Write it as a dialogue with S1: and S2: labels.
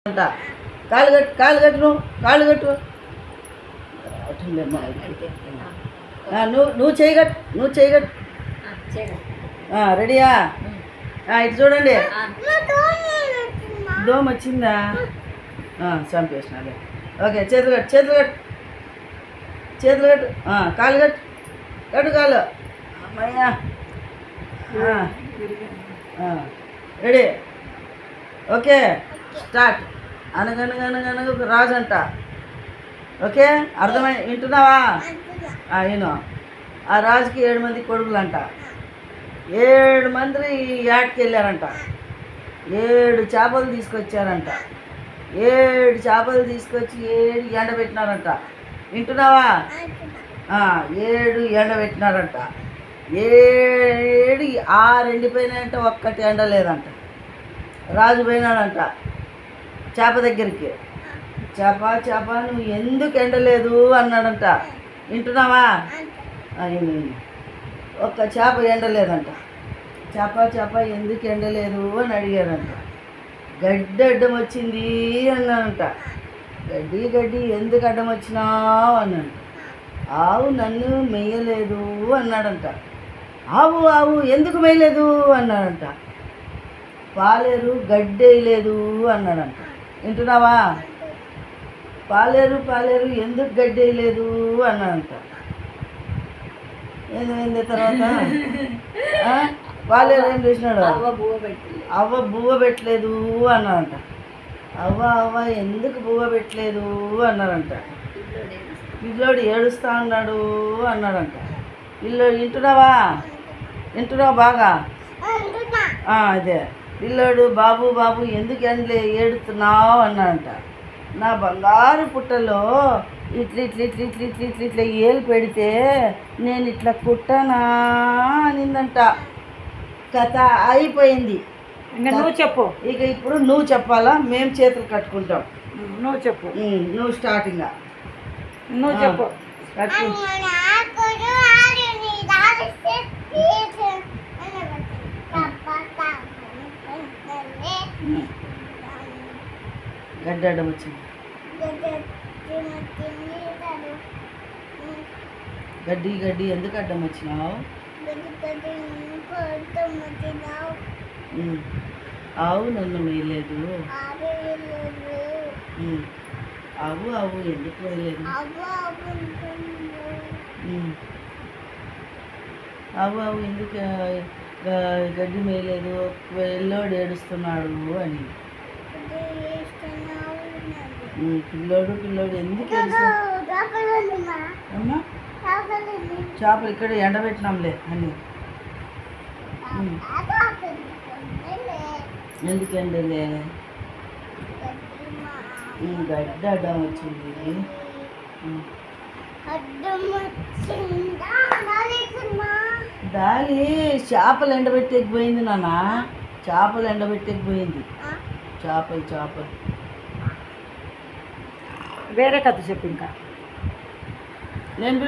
S1: అంట కాలు కట్టు నువ్వు కాళ్ళు కట్టు నువ్వు చేయగట్టు రెడీయా ఇటు చూడండి దోమ వచ్చిందా చంపేసినాలే ఓకే చేతులు కట్టు కాలు కాలు అమ్మయ్యా రెడీ ఓకే స్టార్ట్ అనగనగనగనగ ఒక రాజు అంట ఓకే అర్థమై వింటున్నావా విను ఆ రాజుకి 7 మంది కొడుకులు అంట 7 మంది యాట్కి వెళ్ళారంట 7 చేపలు తీసుకొచ్చారంట 7 చేపలు తీసుకొచ్చి 7 ఎండబెట్టినారంట వింటున్నావా 7 ఎండబెట్టినారంట 7 6 ఎండిపోయినాయంట ఒక్కటి ఎండలేదంట రాజు పోయినాడంట చేప దగ్గరికి చేప నువ్వు ఎందుకు ఎండలేదు అన్నాడంట వింటున్నావా ఒక్క చేప ఎండలేదంట చేప ఎందుకు ఎండలేదు అని అడిగాడంట గడ్డి అడ్డం వచ్చింది అన్నాడంట గడ్డి ఎందుకు అడ్డం వచ్చినావు అన్నాడు ఆవు నన్ను మెయ్యలేదు అన్నాడంట ఆవు ఎందుకు మెయ్యలేదు అన్నాడంట పాలేరు గడ్డి వేయలేదు అన్నాడంట వింటున్నావా పాలేరు ఎందుకు గడ్డి వేయలేదు అన్నాడంట ఏమైంది తర్వాత పాలేరు ఏం చేసినాడు అవ్వ బువ్వ పెట్టలేదు అన్నాడంట అవ్వ ఎందుకు బువ్వ పెట్టలేదు అన్నాడంట పిల్లోడు ఏడుస్తా ఉన్నాడు అన్నాడంట వింటున్నావా బాగా అదే పిల్లోడు బాబు ఎందుకు ఏడుస్తున్నావు అన్నాడంట నా బంగారు పుట్టలో ఇట్లా ఏలు పెడితే నేను ఇట్లా కుట్టనా అనిందంట కథ అయిపోయింది
S2: ఇంకా నువ్వు చెప్పు
S1: ఇక ఇప్పుడు నువ్వు చెప్పాలా మేము చేతులు కట్టుకుంటాం
S2: నువ్వు చెప్పు
S1: నువ్వు స్టార్టింగ్
S2: నువ్వు చెప్పు
S1: గడ్డి అడ్డం వచ్చింది గడ్డి ఎందుకు అడ్డం వచ్చినావు ఆవు నన్ను వేయలేదు ఆవు ఎందుకు వేయలేదు ఆవు ఎందుకు గడ్డి మేయలేదు పిల్లోడు ఏడుస్తున్నాడు అని పిల్లోడు ఎందుకు అమ్మా చేపలు ఇక్కడ ఎండబెట్టినాంలే అని ఎందుకు ఎండలే గడ్డ అడ్డం వచ్చింది దాని చేపలు ఎండబెట్టేకిపోయింది నాన్న చేపలు ఎండబెట్టేకిపోయింది చేపలు
S2: వేరే కథ చెప్పు ఇంకా
S1: నేను